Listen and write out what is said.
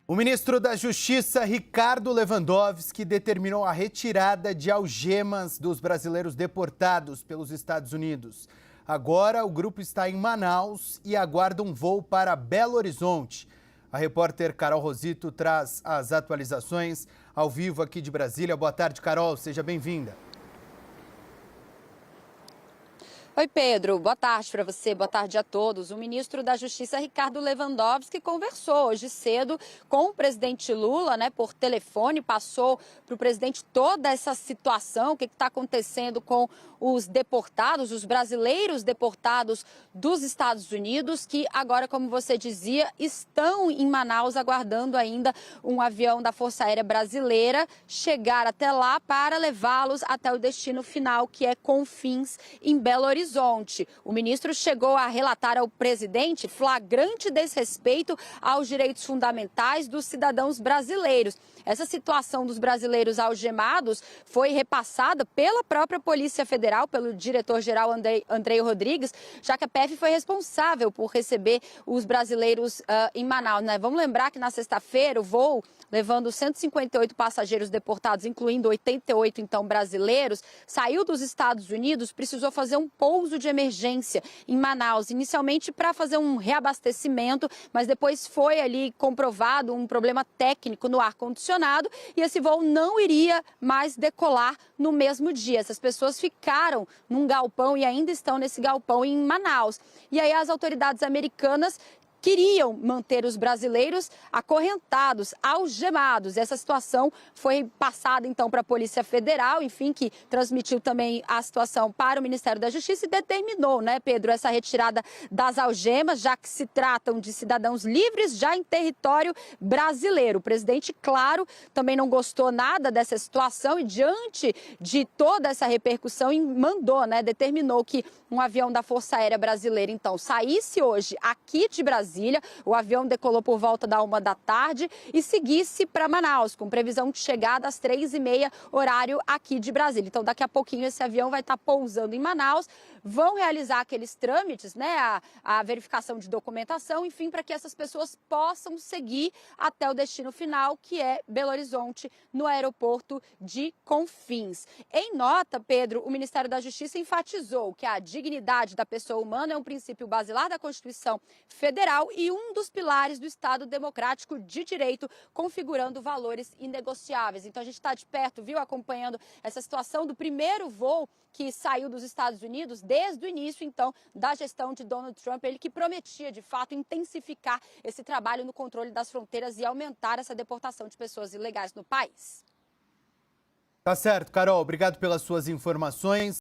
O ministro da Justiça, Ricardo Lewandowski, determinou a retirada de algemas dos brasileiros deportados pelos Estados Unidos. Agora, o grupo está em Manaus e aguarda um voo para Belo Horizonte. A repórter Carol Rosito traz as atualizações ao vivo aqui de Brasília. Boa tarde, Carol. Seja bem-vinda. Oi, Pedro. Boa tarde para você, boa tarde a todos. O ministro da Justiça, Ricardo Lewandowski, conversou hoje cedo com o presidente Lula, por telefone, passou para o presidente toda essa situação, o que está acontecendo com os deportados, os brasileiros deportados dos Estados Unidos, que agora, como você dizia, estão em Manaus aguardando ainda um avião da Força Aérea Brasileira chegar até lá para levá-los até o destino final, que é Confins, em Belo Horizonte. O ministro chegou a relatar ao presidente flagrante desrespeito aos direitos fundamentais dos cidadãos brasileiros. Essa situação dos brasileiros algemados foi repassada pela própria Polícia Federal, pelo diretor-geral Andrei Rodrigues, já que a PF foi responsável por receber os brasileiros em Manaus. Vamos lembrar que na sexta-feira o voo levando 158 passageiros deportados, incluindo 88 então brasileiros, saiu dos Estados Unidos, precisou fazer um pouso de emergência em Manaus, inicialmente para fazer um reabastecimento, mas depois foi ali comprovado um problema técnico no ar-condicionado e esse voo não iria mais decolar no mesmo dia. Essas pessoas ficaram num galpão e ainda estão nesse galpão em Manaus. E aí as autoridades americanas queriam manter os brasileiros acorrentados, algemados. Essa situação foi passada, então, para a Polícia Federal, enfim, que transmitiu também a situação para o Ministério da Justiça e determinou, Pedro, essa retirada das algemas, já que se tratam de cidadãos livres já em território brasileiro. O presidente, claro, também não gostou nada dessa situação e, diante de toda essa repercussão, mandou, determinou que um avião da Força Aérea Brasileira, então, saísse hoje aqui de Brasília. O avião decolou por volta da 1 da tarde e seguisse para Manaus, com previsão de chegada às 3h30, horário aqui de Brasília. Então, daqui a pouquinho, esse avião vai estar pousando em Manaus. Vão realizar aqueles trâmites, a verificação de documentação, enfim, para que essas pessoas possam seguir até o destino final, que é Belo Horizonte, no aeroporto de Confins. Em nota, Pedro, o Ministério da Justiça enfatizou que a dignidade da pessoa humana é um princípio basilar da Constituição Federal e um dos pilares do Estado Democrático de Direito, configurando valores inegociáveis. Então, a gente está de perto, acompanhando essa situação do primeiro voo que saiu dos Estados Unidos desde o início, então, da gestão de Donald Trump, ele que prometia, de fato, intensificar esse trabalho no controle das fronteiras e aumentar essa deportação de pessoas ilegais no país. Tá certo, Carol. Obrigado pelas suas informações.